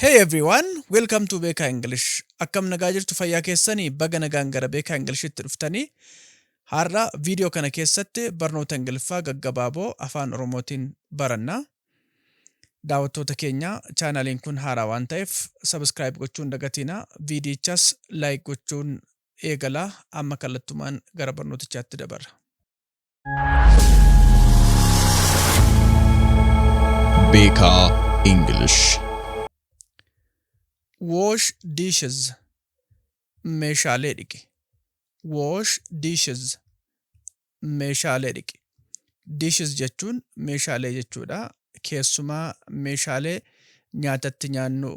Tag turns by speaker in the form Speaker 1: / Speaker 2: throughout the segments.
Speaker 1: Hey everyone, welcome to Beka English. Akkam nagaa jirtu fayyaa keessanii baga nagaan gara Beka Englishitti dhuftanii har'a viidiyoo kana keessatti barnoota Ingiliffaa gaggabaaboo Afaan Oromootiin barannaa. Daawwattoota keenya chaanaliin kun haaraa waan ta'eef subscribe gochuun dagatinaa, viidiyichas like gochuun eegalaa. Amma kallattumaan gara barnootichaatti dabarra.
Speaker 2: Beka English.
Speaker 1: Wash dishes. Meeshaalee dhiqi. Wash dishes. Meeshaalee dhiqi. Dishes jechuun meeshaalee jechuudha. Keessumaa meeshaalee nyaatatti nyaannu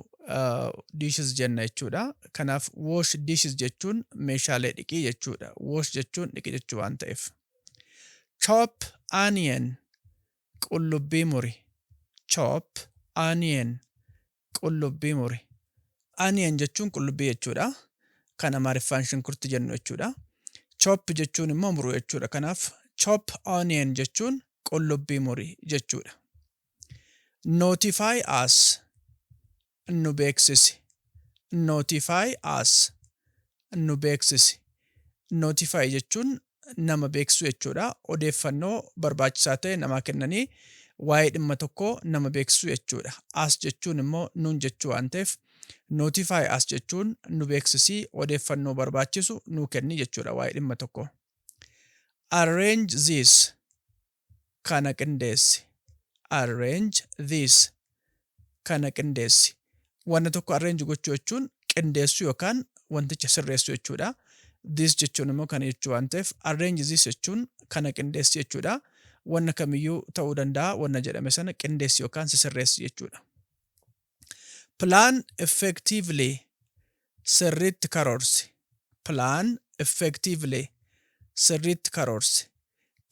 Speaker 1: dishes jenna jechuudha. Kanaaf wash dishes jechuun meeshaalee dhiqii jechuudha. Wash jechuun dhiqi jechuu waan ta'eef. Chop onion. Qullubbii muri. Chop onion. Qullubbii muri. Onion jechuun qullubbii jechuudha. Kan Amaariffaan shunkurtii jennu jechuudha. Chop jechuun immoo muruu jechuudha. Kanaaf chop onion jechuun qullubbii murii jechuudha. Notify us. Nu beeksisi. Notify us. Nu beeksisi. Notify jechuun nama beeksisuu jechuudha. Odeeffannoo barbaachisaa ta'e namaa kennanii waa'ee dhimma tokkoo nama beeksisuu jechuudha. As jechuun immoo nuun jechuu waan ta'eef notify us jechuun nu beeksisii odeeffannoo barbaachisu nu kenni jechuudha waa'ee dhimma tokkoo. Arrange this. Kana qindeessi. Arrange this. Kana qindeessi. Wanna tokko arrange gochuu jechuun qindeessuu yookaan wanticha sirreessuu jechuudha. This jechuun immoo kana jechuu waan ta'eef arrange this jechuun kana qindeessi jechuudha. Wanna kamiyyuu ta'uu danda'a. Wanna jedhame sana qindeessi yookaan sirreessi jechuudha. Plan effectively. Sirriitti karoorsi. Plan effectively. Sirriitti karoorsi.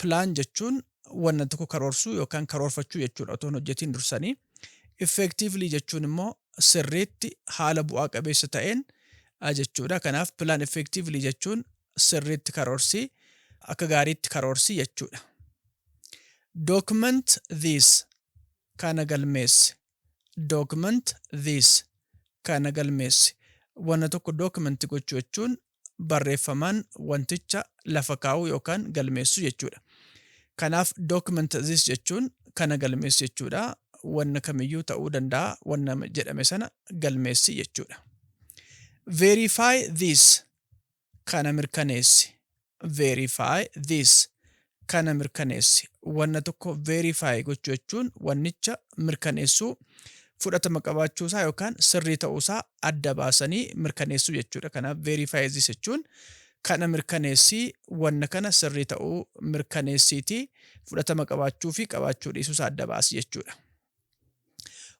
Speaker 1: Plan jechuun wanna tokko karoorsuu yookaan karoorfachuu jechuudha otoo hin hojjetiin dursanii. Effectively jechuun immoo sirriitti haala bu'aa qabeessa ta'een jechuudha. Kanaaf plan effectively jechuun sirriitti karoorsi, akka gaariitti karoorsi jechuudha. Document this. Kana galmeessi. Document this. Kana galmeessi. Wanna tokko document gochuu jechuun barreeffamaan wanticha lafa kaa'uu yookaan galmeessuu jechuudha. Kanaaf document this jechuun kana galmeessi jechuudha. Wanna kamiyyuu ta'uu danda'a. Wanna jedhame sana galmeessi jechuudha. Verify this. Kana mirkaneessi. Verify this. Kana mirkaneessi. Wanna tokko verify gochuu jechuun wannicha mirkaneessuu, fudhatama qabaachuusaa yookaan sirrii ta'uusaa adda baasanii mirkaneessuu jechuudha. Kanaaf verify this jechuun kana mirkaneessii, wanna kana sirrii ta'uu mirkaneessiitii, fudhatama qabaachuu fi qabaachuu dhiisuusaa adda baasi jechuudha.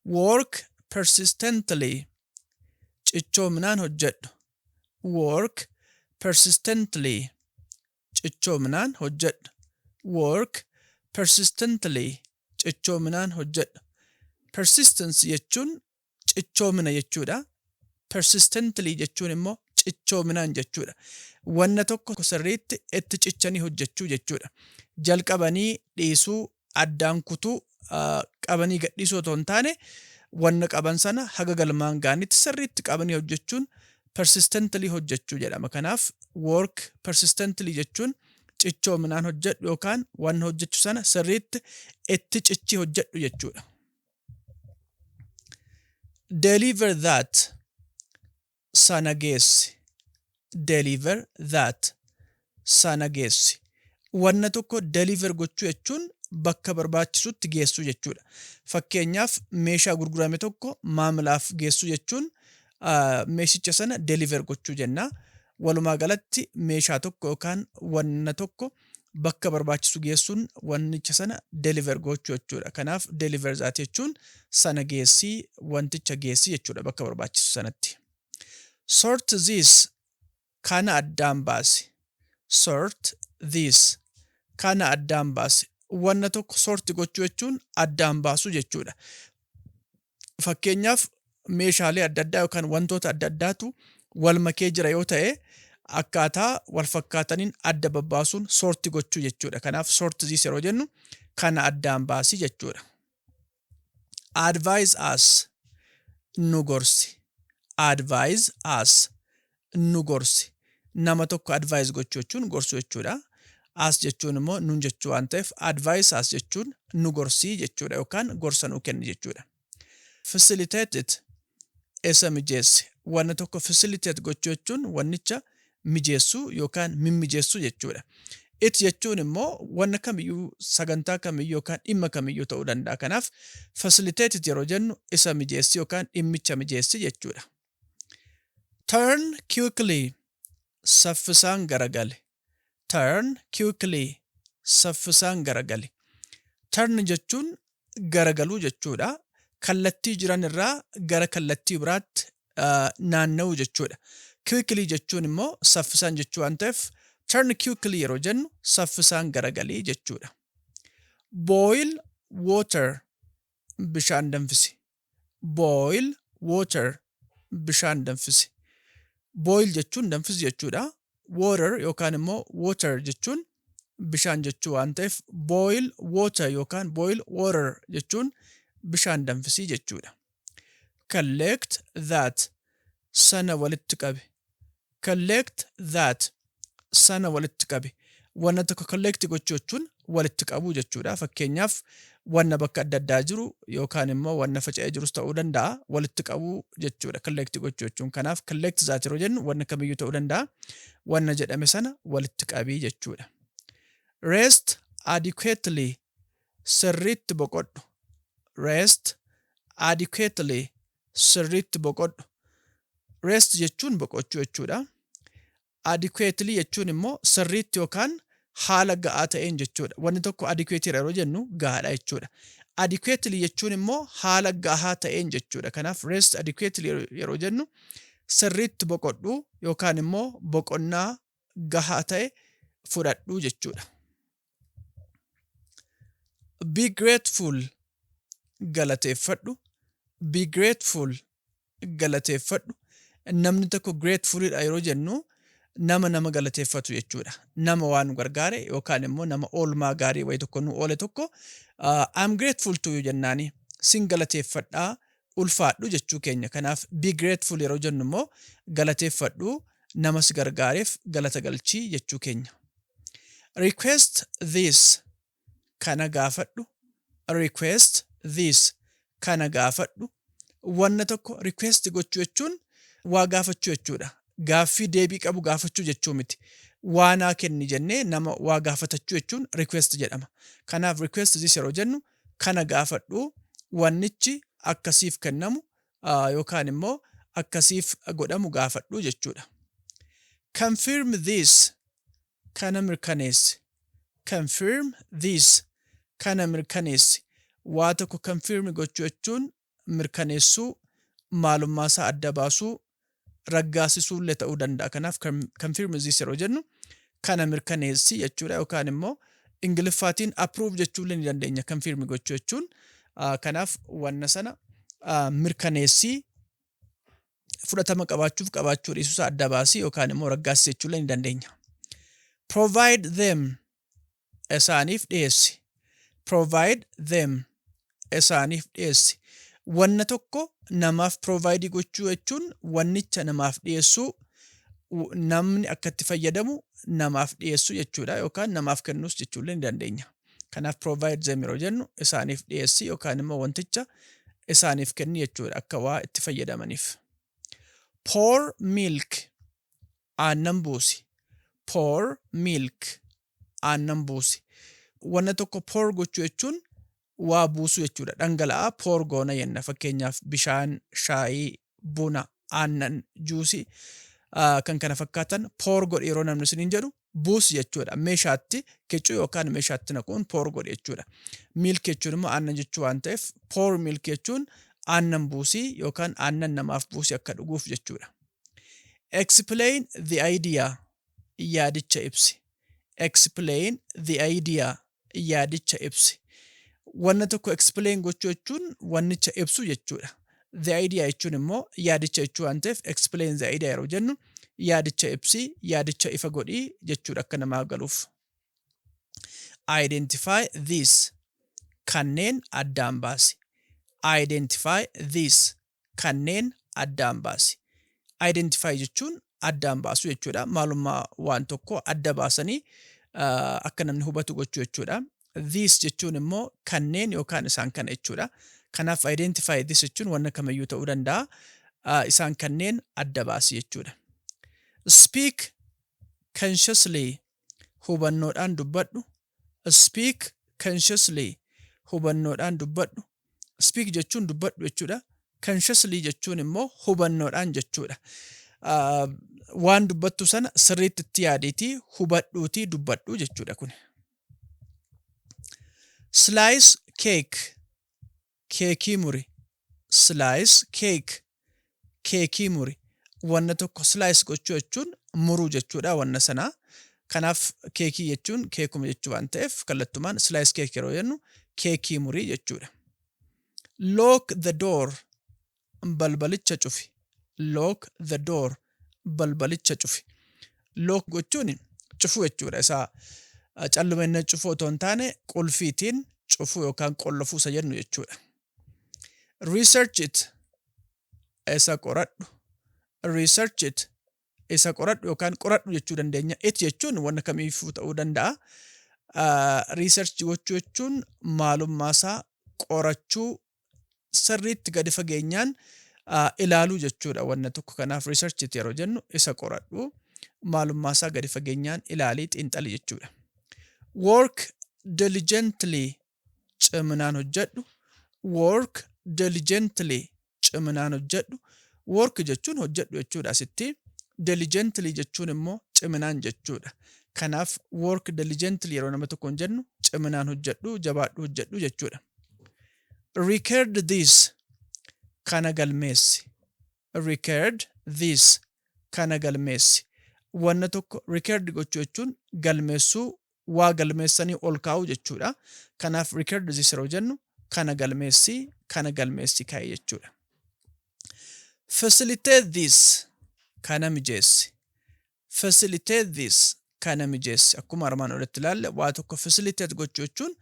Speaker 1: Work persistently. Cichoominaan hojjedhu. Work persistently. Cichoominaan hojjedhu. Work persistently. Cichoominaan hojjedhu. Persistence jechuun cichoomina jechuudha. Persistently jechuun immoo cichoominaan jechuudha. Wanna tokko sirriitti itti cichanii hojjechuu jechuudha. Jalqabanii dhiisuu, addaan kutuu, qabanii gadhiisuu otoo hin taane wanna qaban sana haga galmaan gaanitti sirriitti qabanii hojjechuun persistently hojjechuu jedhama. Kanaaf work persistently jechuun cichoominaan hojjedhu yookaan wanna hojjechuu sana sirriitti itti cichi hojjedhu jechuudha. Deliver that. Sana geessi. Deliver that. Sana geessi. Wanna tokko deliver gochuu jechuun bakka barbaachisutti geessuu jechuudha. Fakkeenyaaf meeshaa gurgurame tokko maamilaaf geessuu jechuun meeshicha sana deliver gochuu jenna. Walumaa galatti meeshaa tokko yookaan wanna tokko bakka barbaachisu geessuun wannicha sana deliver gochuu jechuudha. Kanaaf deliver that jechuun sana geessii, wanticha geessii jechuudha bakka barbaachisu sanatti. Sort this. Kana addaan baasi. Sort this. Kana addaan baasi. Wanna tokko sort gochuu jechuun addaan baasuu jechuudha. Fakkeenyaaf meeshaalee adda addaa yookaan wantoota adda addaatu wal makee jira yoo ta'e akkaataa wal fakkaataniin adda babbaasuun sorti gochuu jechuudha. Kanaaf sort this yeroo jennu kana addaan baasii jechuudha. Advise us. nu gorsi. Advise us, nu gorsi. Nama tokko advise gochuu jechuun gorsuu jechuudha. As jechuun immoo nun jechuu waan ta'eef advise as jechuun nu gorsii jechuudha yookaan gorsa nuu kenni jechuudha. Facilitate it, isa mijeessi. Wanna tokko facilitate gochuu jechuun wannicha mijeessuu yookaan mimmijeessuu jechuudha. It jechuun immoo wanna kamiyyuu sagantaa kamiyyuu yookaan dhimma kamiyyuu ta'uu danda'a. Kanaaf facilitate it yeroo jennu isa mijeessi yookaan dhimmicha mijeessi jechuudha. Turn quickly, saffisaan garagale. Turn quickly, saffisaan garagale. Turn jechuun garagaluu jechuudha. Kallattii jiran irraa gara kallattii biraatti naanna'uu jechuudha. Quickly jechuun immoo saffisaan jechuu waan ta'eef turn quickly yeroo jennu saffisaan garagalii jechuudha. Boil water, bishaan danfisi. Boil water, bishaan danfisi. Boil jechuun danfisi jechuudha. Water yookaan immoo water jechuun bishaan jechuu waan ta'eef boil water yookaan boil water jechuun bishaan danfisii jechuudha. Collect that, sana walitti qabe. Collect that, sana walitti qabe. Wanna tokko collect gochuu jechuun walitti qabuu jechuudha. Fakkeenyaaf wanna bakka adda addaa jiru yookaan immoo wanna faca'ee jirus ta'uu danda'a walitti qabuu jechuudha. Collect gochuu jechuun kanaaf collect that yeroo jennu wanna kamiyyuu ta'uu danda'a. Wanna jedhame sana walitti qabii jechuudha. Rest adequately, sirriitti boqodhu. Rest adequately, sirriitti boqodhu. Rest jechuun boqochuu jechuudha. Adequately jechuun immoo sirriitti yookaan haala ga'aa ta'een jechuudha. Wanni tokko adequate yeroo jennu gahaadha jechuudha. Adequately jechuun immoo haala gahaa ta'een jechuudha. Kanaaf rest adequately yeroo jennu sirriitti boqodhu yookaan immoo boqonnaa gahaa ta'e fudhadhu jechuudha. Be grateful, galateeffadhu. Be grateful, galateeffadhu. Namni tokko gratefulidha yeroo jennu nama galateeffatu jechuudha. Nama waan gargaare yookaan immoo nama oolmaa gaarii wayi tokko nu oole tokko I'm grateful to you jennaani. Sin galateeffadhaa ulfaadhu jechuu keenya. Kanaaf be grateful yeroo jennu immoo galateeffadhu nama si gargaareef galata galchii jechuu keenya. Request this, kana gaafadhu. Request this, kana gaafadhu. Wanna tokko request gochuu jechuun waa gaafachuu jechuudha. Gaaffii deebii qabu gaafachuu jechuu miti. Waanaa kenni jennee nama waa gaafatachuu jechuun request jedhama. Kanaaf request this yeroo jennu kana gaafadhu wannichi akkasiif kennamu yookaan immoo akkasiif godhamu gaafadhu jechuudha. Confirm this, kana mirkaneessi. Confirm this, kana mirkaneessi. Waa tokko confirm gochuu jechuun mirkaneessuu, maalummaa isaa adda baasuu, raggaasisuu illee ta'uu danda'a. Kanaaf confirm this yeroo jennu kana mirkaneessi jechuudha yookaan immoo Ingiliffaatiin approve jechuu illee ni dandeenya confirm gochuu jechuun. Kanaaf wanna sana mirkaneessii fudhatama qabaachuuf qabaachuu dhiisuusaa adda baasii yookaan immoo raggaasii jechuu illee ni dandeenya. Provide them, isaaniif dhiyeessi. Provide them, isaaniif dhiyeessi. Wanna tokko namaaf provide gochuu jechuun wannicha namaaf dhiyeessuu, namni akka itti fayyadamu namaaf dhiyeessuu jechuudha yookaan namaaf kennuus jechuu illee ni dandeenya. Kanaaf provide them yeroo jennu isaaniif dhiyeessi yookaan immoo wanticha isaaniif kenni jechuudha akka waa itti fayyadamaniif. Pour milk, aannan buusi. Pour milk, aannan buusi. Wanna tokko pour gochuu jechuun waa buusuu jechuudha. Dhangala'aa pour goona jenna. Fakkeenyaaf bishaan, shaayii, buna, aannan, juusii kan kana fakkaatan pour godhi yeroo namni isiniin jedhu buusi jechuudha. Meeshaatti kicuu yookaan meeshaatti naquun pour godhi jechuudha. Milk jechuun immoo aannan jechuu waan ta'eef pour milk jechuun aannan buusii yookaan aannan namaaf buusii akka dhuguuf jechuudha. Explain the idea, yaadicha ibsi. Explain the idea, yaadicha ibsi. Wanna tokko explain gochuu jechuun wannicha ibsu jechuudha. The idea jechuun immoo yaadicha jechuu waan ta'eef explain the idea yeroo jennu yaadicha ibsi, yaadicha ifa godhii jechuudha akka namaa galuuf. Identify this, kanneen addaan baasi. Identify this, kanneen addaan baasi. Identify jechuun addaan baasu jechuudha. Maalummaa waan tokko adda baasanii akka namni hubatu gochuu jechuudha. These jechuun immoo kanneen yookaan isaan kana jechuudha. Kanaaf identify this jechuun wanna kamiyyuu ta'uu danda'a. Isaan kanneen adda baasi jechuudha. Speak consciously hubannoodhaan dubbadhu. Speak consciously hubannoodhaan dubbadhu. Speak jechuun dubbadhu jechuudha. Consciously jechuun immoo hubannoodhaan jechuudha. Waan dubbattu sana sirriitti itti yaadiitii hubadhuutii dubbadhu jechuudha kun. Slice cake. Keekii muri. Slice cake. Keekii muri. Wanna tokko slice gochuu jechuun muruu jechuudha wanna sanaa. Kanaaf keekii jechuun keekuma jechuu waan ta'eef kallattumaan slice cake yeroo jennu keekii murii jechuudha. Lock the door. Balbalicha cufi. Lock the door. Balbalicha cufi. Lock gochuun cufuu jechuudha. Isaa calluma cufuu otoo hin taane qulfiitiin cufuu yookaan qollofuu isa jennu jechuudha. Research it. Isa qoradhu. Research it. Isa qoradhu yookaan qoradhu jechuu dandeenya. It jechuun wanna kamiifuu ta'uu danda'a. Research gochuu jechuun maalummaasaa qorachuu sirriitti gadi fageenyaan ilaaluu jechuudha wanna tokko. Kanaaf research it yeroo jennu isa qoradhu maalummaasaa gadi fageenyaan ilaalii xiinxali jechuudha. Work diligently. Ciminaan hojjedhu. Work diligently. Ciminaan hojjedhu. Work jechuun hojjedhu jechuudha asitti. Diligently jechuun immoo ciminaan jechuudha. Kanaaf work diligently yeroo nama tokkoon jennu ciminaan hojjedhu, jabaadhu hojjedhu jechuudha. Record this. Kana galmeessi. Record this. Kana galmeessi. Wanna tokko record gochuu jechuun galmeessuu waa galmeessanii ol kaa'uu jechuudha. Kanaaf record this yeroo jennu kana galmeessi kaa'e jechuudha. Facilitate this. Kana mijeessi. Facilitate this. Kana mijeessi. Akkuma armaan olitti ilaalle waa tokko facilitate gochuu jechuun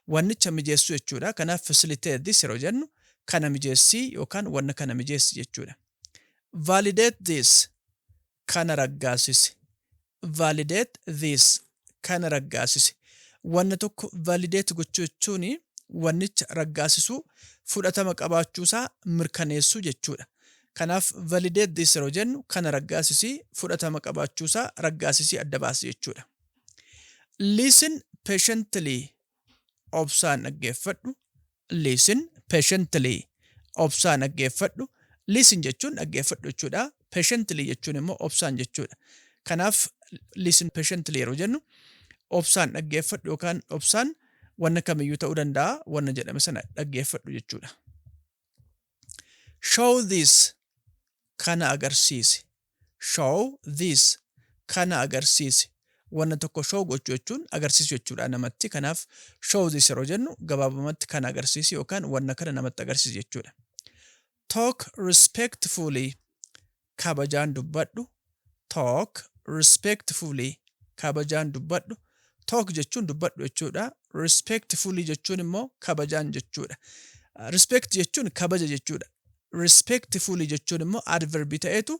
Speaker 1: wannicha mijeessuu jechuudha. Kanaaf facilitate this yeroo jennu kana mijeessi yookaan wanna kana mijeessi jechuudha. Validate this. Kana raggaasisi. Validate this. Kana raggaasisi. Wanna tokko validate gochuu jechuun wannicha raggaasisuu fudhatama qabaachuusaa mirkaneessuu jechuudha. Kanaaf validate this yeroo jennu kana raggaasisii fudhatama qabaachuusaa raggaasisii adda baasi jechuudha. Listen patiently. Obsaan dhaggeeffadhu. Listen patiently. Obsaan dhaggeeffadhu. Listen jechuun dhaggeeffadhu jechuudha. Patiently jechuun immoo obsaan jechuudha. Kanaaf listen patiently yeroo jennu obsaan dhaggeeffadhu yookaan obsaan wanna kamiyyuu ta'uu danda'a wanna jedhame sana dhaggeeffadhu jechuudha. Show this. Kana agarsiisi. Show this. Kana agarsiisi. Wanna tokko show gochuu jechuun agarsiisu jechuudha namatti. Kanaaf show this yeroo jennu gabaabumatti kana agarsiisi yookaan wanna kana namatti agarsiisi jechuudha. Talk respectfully. Kabajaan dubbadhu. Talk respectfully. Kabajaan dubbadhu. Talk jechuun dubbadhu jechuudha. Respectfully jechuun immoo kabajaan jechuudha. Respect jechuun kabaja jechuudha. Respectfully jechuun immoo adverbi ta'etu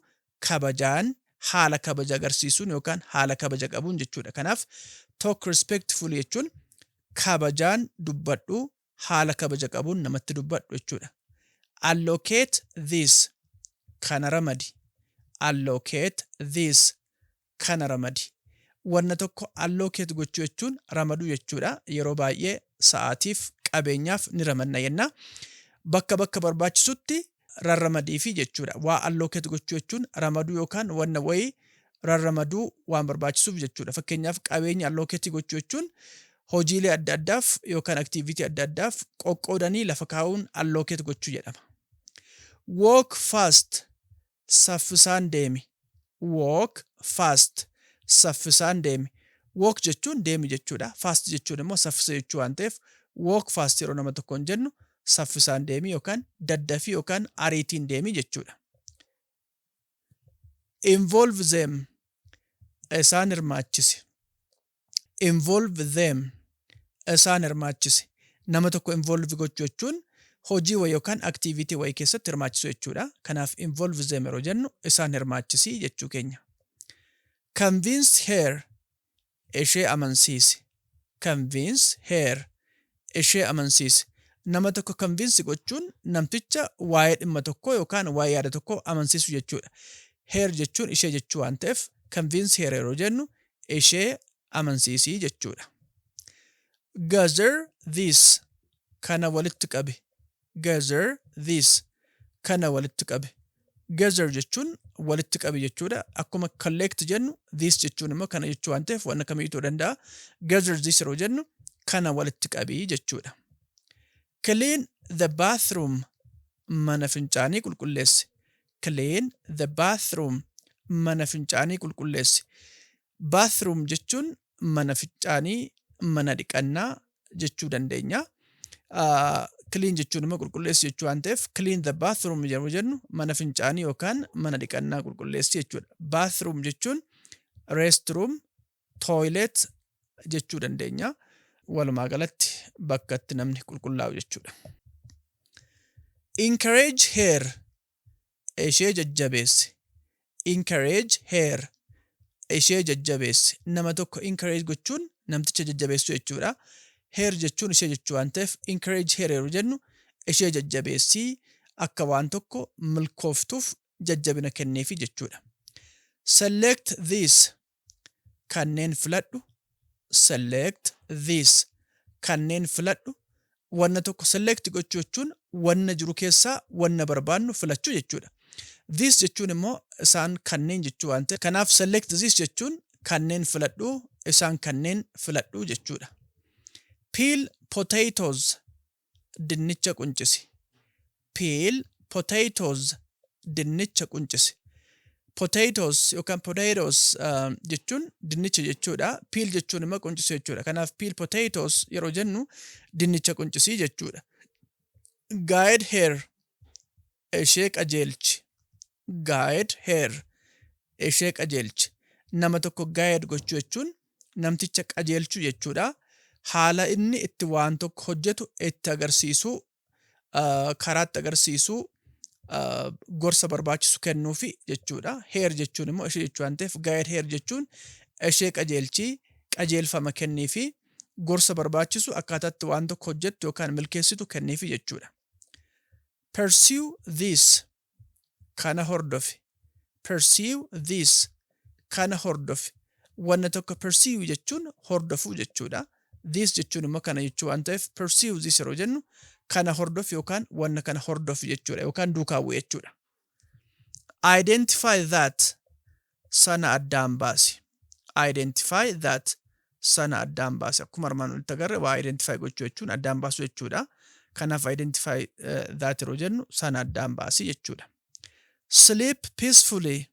Speaker 1: kabajaan haala kabaja agarsiisuun yookaan haala kabaja qabuun jechuudha. Kanaaf talk respectfully jechuun kabajaan dubbadhu haala kabaja qabuun namatti dubbadhu jechuudha. Allocate this. Kana ramadi. Allocate this. Kana ramadi. Wanna tokko allocate gochuu jechuun ramaduu jechuudha. Yeroo baay'ee sa'aatiif qabeenyaaf ni ramadna yenna. Bakka barbaachisutti rarramadiifi jechuudha. Waa allocate gochuu jechuun ramaduu yookaan wanna wayii rarramaduu waan barbaachisuuf jechuudha. Fakkeenyaaf qabeenya allocate gochuu jechuun hojiilee adda addaaf yookaan activity adda addaaf qoqqoodanii lafa kaa'uun allocate gochuu jedhama. Walk fast. Saffisaan deemi. Walk fast. Saffisaan deemi. Walk jechuun deemi jechuudha. Fast jechuun immoo saffisa jechuu waan ta'eef walk fast yeroo nama tokkoon jennu saffisaan deemi yookaan daddafii yookaan ariitiin deemi jechuudha. Involve them. Isaan hirmaachisi. Involve them. Isaan hirmaachisi. Nama tokko involve gochuu jechuun hojii wayii yookaan activity wayii keessatti hirmaachisu jechuudha. Kanaaf involve them yeroo jennu isaan hirmaachisii jechuu keenya. Convince her, ishee amansiisi. Convince her, ishee amansiisi. Nama tokko convince gochuun namticha waa'ee dhimma tokkoo yookaan waa'ee yaada tokkoo amansiisu jechuudha. Her jechuun ishee jechuu waan ta'eef convince her yeroo jennu ishee amansiisii jechuudha. Gather this, kana walitti qabi. Gather this, kana walitti qabi. Gather jechuun walitti qabi jechuudha. Akkuma collect jennu this jechuun immoo kana jechuu waan ta'eef waan kamiituu danda'a. Gather this yeroo jennu kana walitti qabi jechuudha. Clean the bathroom, mana fincaanii qulqulleessi. Clean the bathroom, mana fincaanii qulqulleessi. Bathroom jechuun mana fincaanii, mana dhiqannaa jechuu dandeenya. Clean jechuun immoo qulqulleessi jechuu waan ta'eef clean the bathroom yeroo jennu mana fincaanii yookaan mana dhiqannaa qulqulleessi jechuudha. Bathroom jechuun restroom, toilet jechuu dandeenya. Walumaa galatti bakka itti namni qulqullaa'u jechuudha. Encourage her, ishee jajjabeessi. Encourage her, ishee jajjabeessi. Nama tokko encourage gochuun namticha jajjabeessu jechuudha. Her jechuun ishee jechuu waan ta'eef encourage her yeroo jennu ishee jajjabeessii akka waan tokko milkooftuuf jajjabina kenneefi jechuudha. Select this, kanneen filadhu. Select this, kanneen filadhu. Wanna tokko select gochuu jechuun wanna jiru keessaa wanna barbaannu filachuu jechuudha. This jechuun immoo isaan kanneen jechuu waan ta'eef kanaaf select this jechuun kanneen filadhu, isaan kanneen filadhu jechuudha. Peel potatoes, dinnicha quncisi. Peel potatoes, dinnicha quncisi. Potatoes yookaan potatoes jechuun dinnicha jechuudha. Peel jechuun immoo quncisu jechuudha. Kanaaf peel potatoes yeroo jennu dinnicha quncisii jechuudha. Guide her, ishee qajeelchi. Guide her, ishee qajeelchi. Nama tokko guide gochuu jechuun namticha qajeelchuu jechuudha. Haala inni itti waan tokko hojjetu itti agarsiisuu, karaatti agarsiisuu, gorsa barbaachisu kennuufi jechuudha. Her jechuun immoo ishee jechuu waan ta'eef guide her jechuun ishee qajeelchii, qajeelfama kenniifi gorsa barbaachisu akkaataatti waan tokko hojjettu yookaan milkeessitu kenniifi jechuudha. Pursue this, kana hordofi. Pursue this, kana hordofi. Wanna tokko pursue jechuun hordofuu jechuudha. This jechuun immoo kana jechuu waan ta'eef pursue this yeroo jennu kana hordofi yookaan wanna kana hordofi jechuudha yookaan duukaa bu'e jechuudha. Identify that, sana addaan baasi. Identify that, sana addaan baasi. Akkuma armaan olitti agarre waa identify gochuu jechuun addaan baasuu jechuudha. Kanaaf identify that yeroo jennu sana addaan baasi jechuudha. Sleep peacefully,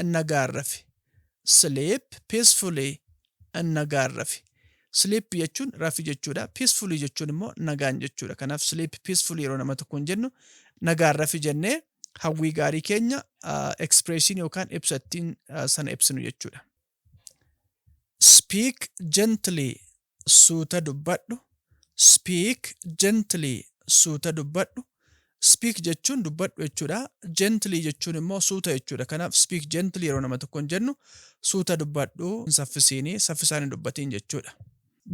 Speaker 1: nagaan rafi. Sleep peacefully, nagaan rafi. Sleep jechuun rafi jechuudha. Peacefully jechuun immoo nagaan jechuudha. Kanaaf sleep peacefully yeroo nama tokkoon jennu nagaan rafi jennee hawwii gaarii keenya expression yookaan ibsattiin sana ibsinu jechuudha. Speak gently, suuta dubbadhu. Speak gently, suuta dubbadhu. Speak jechuun dubbadhu jechuudha. Gently jechuun immoo suuta jechuudha. Kanaaf speak gently yeroo nama tokkoon jennu suuta dubbadhu, saffisiinii, saffisaanii dubbatiin jechuudha.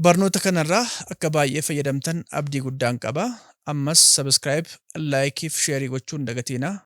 Speaker 1: Barnoota kanarraa akka baay'ee fayyadamtan abdii guddaan qaba. Ammas subscribe, like fi share gochuun dagatiina.